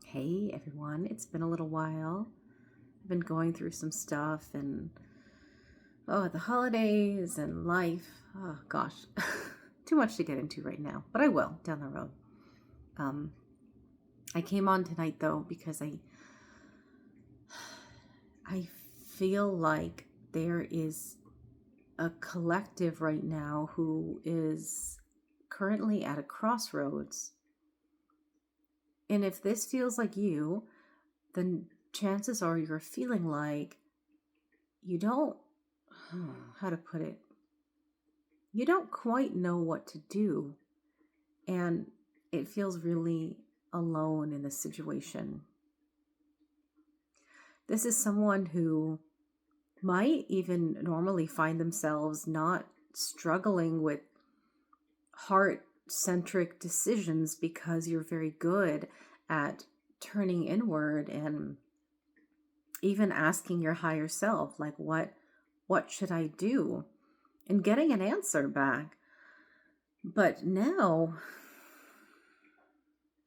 Hey everyone, it's been a little while. I've been going through some stuff and the holidays and life. Oh gosh, too much to get into right now, but I will down the road. Um, I came on tonight though because I feel like there is a collective right now who is currently at a crossroads. And if this feels like you, then chances are you're feeling like you don't, how to put it, you don't quite know what to do. And it feels really alone in this situation. This is someone who might even normally find themselves not struggling with heart centric decisions because you're very good at turning inward and even asking your higher self, like, what should I do? And getting an answer back. But now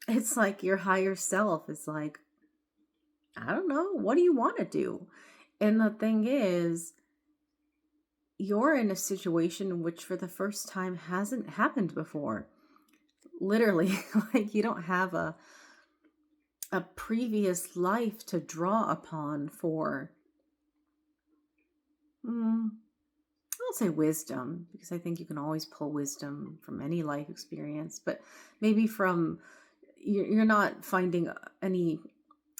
it's like your higher self is like, I don't know, what do you want to do? And the thing is, you're in a situation which for the first time hasn't happened before. Literally, like you don't have a previous life to draw upon for I'll say wisdom, because I think you can always pull wisdom from any life experience, but maybe from you're not finding any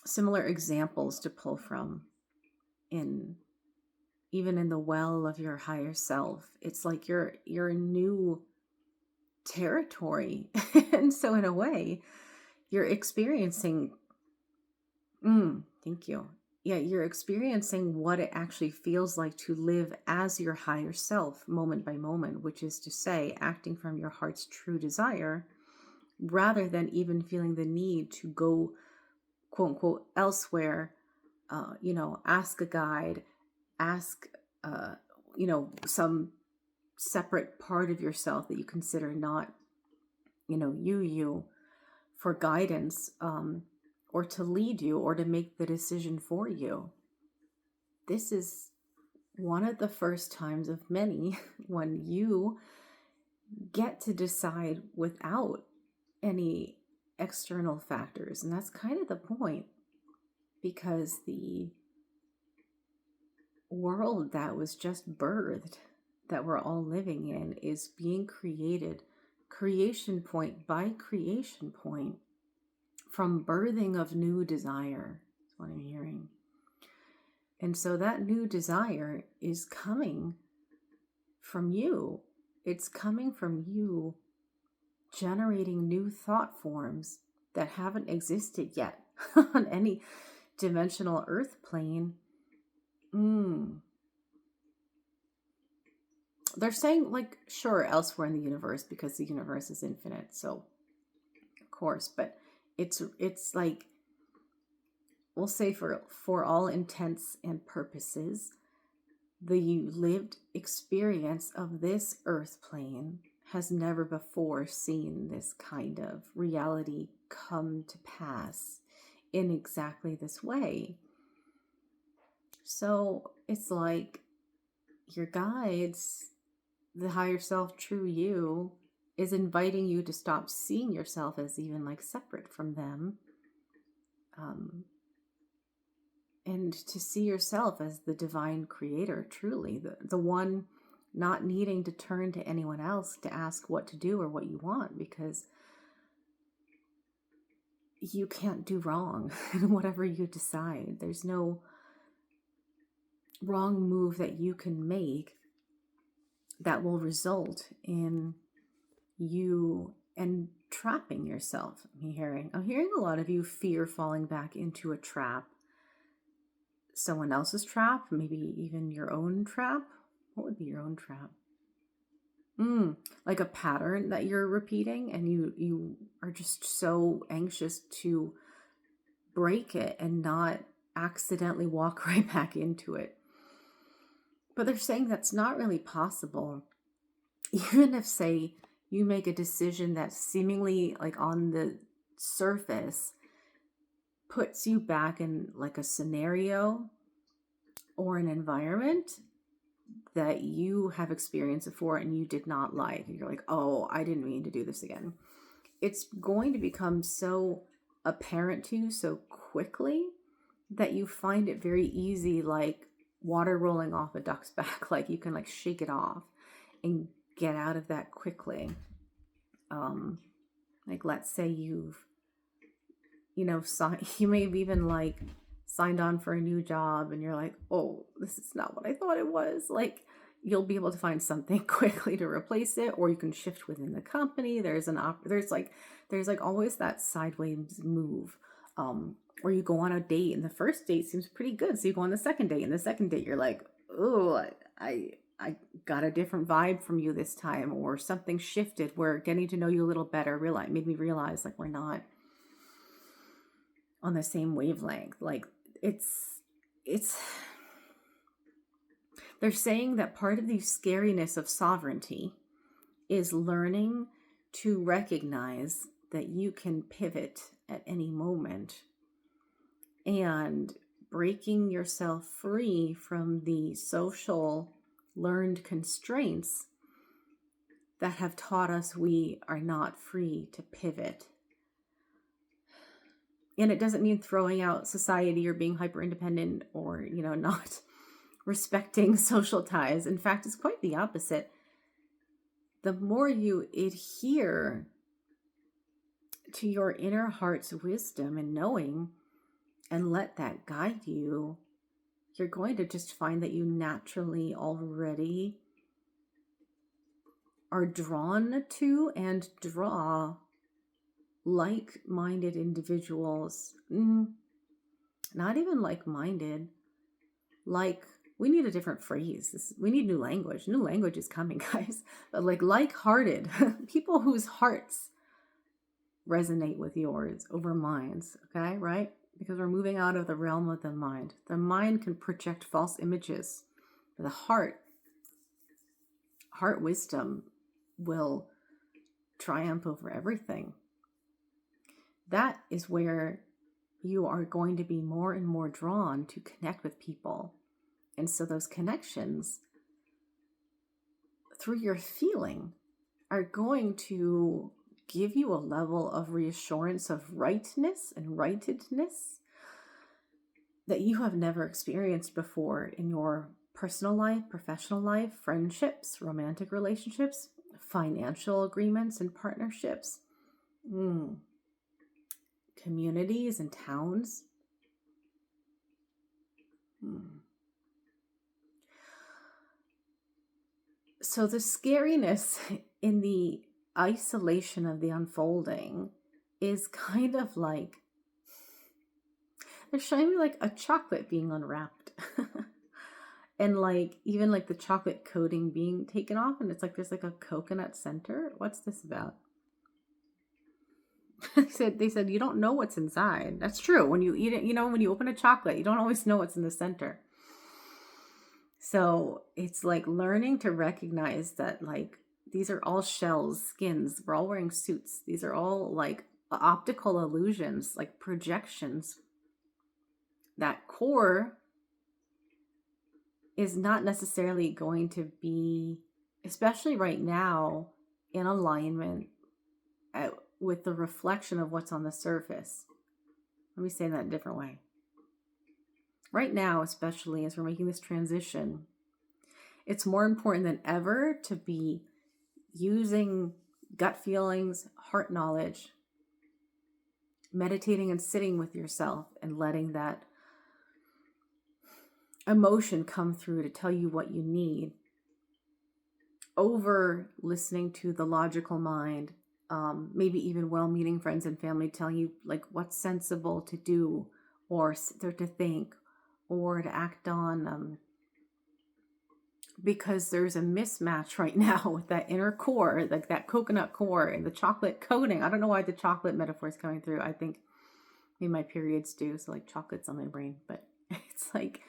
similar examples to pull from in even in the well of your higher self. It's like you're a new territory. And so in a way, you're experiencing thank you. Yeah, you're experiencing what it actually feels like to live as your higher self moment by moment, which is to say, acting from your heart's true desire rather than even feeling the need to go, quote unquote, elsewhere, ask a guide, ask, some separate part of yourself that you consider not, you for guidance, or to lead you or to make the decision for you. This is one of the first times of many when you get to decide without any external factors. And that's kind of the point, because the world that was just birthed, that we're all living in, is being created creation point by creation point from birthing of new desire. That's what I'm hearing. And so that new desire is coming from you. It's coming from you generating new thought forms that haven't existed yet on any dimensional earth plane. They're saying, like, sure, elsewhere in the universe, because the universe is infinite, so of course, but it's like, we'll say for all intents and purposes, the lived experience of this earth plane has never before seen this kind of reality come to pass in exactly this way. So it's like your guides, the higher self, true you, is inviting you to stop seeing yourself as even like separate from them, and to see yourself as the divine creator, truly the one not needing to turn to anyone else to ask what to do or what you want, because you can't do wrong in whatever you decide. There's no wrong move that you can make that will result in you entrapping yourself. I'm hearing a lot of you fear falling back into a trap, someone else's trap, maybe even your own trap. What would be your own trap? Like a pattern that you're repeating, and you are just so anxious to break it and not accidentally walk right back into it. But they're saying that's not really possible. Even if, say, you make a decision that's seemingly, like, on the surface puts you back in like a scenario or an environment that you have experienced before and you did not like. And you're like, oh, I didn't mean to do this again. It's going to become so apparent to you so quickly that you find it very easy, like water rolling off a duck's back. Like you can like shake it off and get out of that quickly. Like let's say you may have even like signed on for a new job and you're like, oh, this is not what I thought it was. Like you'll be able to find something quickly to replace it, or you can shift within the company. There's like always that sideways move. Or you go on a date and the first date seems pretty good. So you go on the second date, and the second date you're like, oh, I got a different vibe from you this time, or something shifted. We're getting to know you a little better. Made me realize like we're not on the same wavelength. Like it's they're saying that part of the scariness of sovereignty is learning to recognize that you can pivot at any moment and breaking yourself free from the social learned constraints that have taught us we are not free to pivot. And it doesn't mean throwing out society or being hyper independent or, not respecting social ties. In fact, it's quite the opposite. The more you adhere to your inner heart's wisdom and knowing and let that guide you, you're going to just find that you naturally already are drawn to and draw like-minded individuals. Not even like-minded. Like, we need a different phrase. We need new language. New language is coming, guys. But like-hearted people whose hearts resonate with yours over minds. Okay, right? Because we're moving out of the realm of the mind. The mind can project false images. But the heart wisdom will triumph over everything. That is where you are going to be more and more drawn to connect with people. And so those connections through your feeling are going to give you a level of reassurance of rightness and rightedness that you have never experienced before in your personal life, professional life, friendships, romantic relationships, financial agreements and partnerships, communities and towns. So the scariness in the isolation of the unfolding is kind of like, they're showing me like a chocolate being unwrapped. And like, even like the chocolate coating being taken off, and it's like, there's like a coconut center. What's this about? They said, you don't know what's inside. That's true. When you eat it, when you open a chocolate, you don't always know what's in the center. So it's like learning to recognize that like, these are all shells, skins. We're all wearing suits. These are all like optical illusions, like projections. That core is not necessarily going to be, especially right now, in alignment with the reflection of what's on the surface. Let me say that a different way. Right now, especially as we're making this transition, it's more important than ever to be using gut feelings, heart knowledge, meditating and sitting with yourself and letting that emotion come through to tell you what you need, over listening to the logical mind, maybe even well-meaning friends and family telling you like what's sensible to do or to think or to act on, because there's a mismatch right now with that inner core, like that coconut core and the chocolate coating. I don't know why the chocolate metaphor is coming through. I think maybe my periods do, so like chocolate's on my brain, but it's like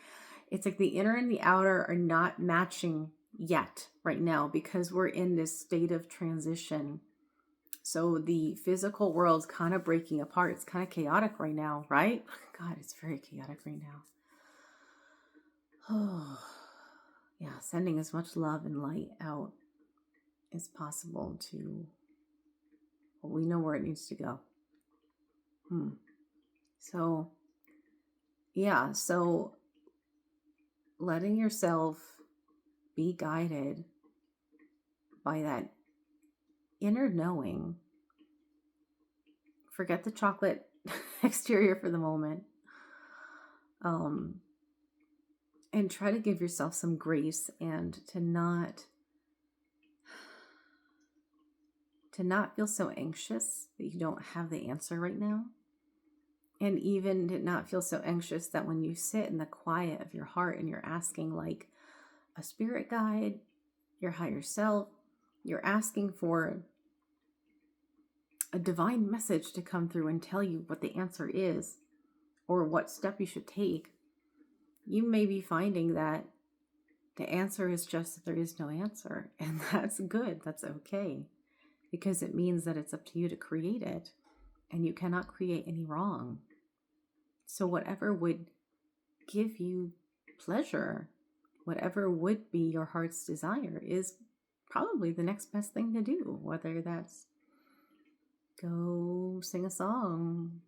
the inner and the outer are not matching yet right now because we're in this state of transition. So the physical world's kind of breaking apart. It's kind of chaotic right now, right? God, it's very chaotic right now. Oh, yeah, sending as much love and light out as possible to, well, we know where it needs to go. So, yeah, so letting yourself be guided by that inner knowing. Forget the chocolate exterior for the moment. And try to give yourself some grace and to not feel so anxious that you don't have the answer right now. And even to not feel so anxious that when you sit in the quiet of your heart and you're asking like a spirit guide, your higher self, you're asking for a divine message to come through and tell you what the answer is or what step you should take. You may be finding that the answer is just that there is no answer. And that's good. That's okay. Because it means that it's up to you to create it. And you cannot create any wrong. So whatever would give you pleasure, whatever would be your heart's desire is probably the next best thing to do. Whether that's go sing a song,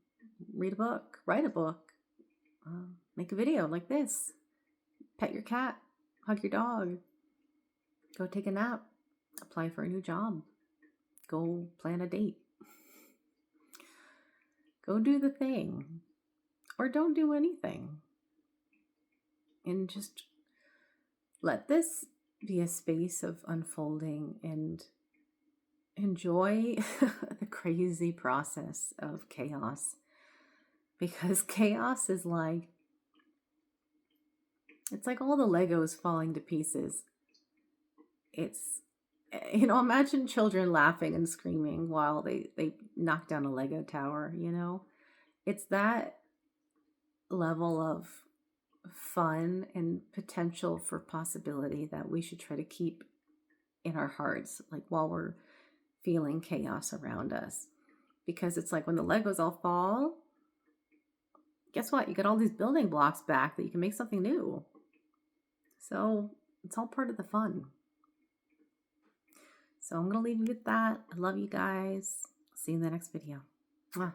read a book, write a book, make a video like this, pet your cat, hug your dog, go take a nap, apply for a new job, go plan a date, go do the thing, or don't do anything. And just let this be a space of unfolding and enjoy the crazy process of chaos. Because chaos is like, it's like all the Legos falling to pieces. It's, imagine children laughing and screaming while they knock down a Lego tower, It's that level of fun and potential for possibility that we should try to keep in our hearts, like while we're feeling chaos around us. Because it's like when the Legos all fall, guess what? You get all these building blocks back that you can make something new. So it's all part of the fun. So I'm going to leave you with that. I love you guys. See you in the next video. Mwah.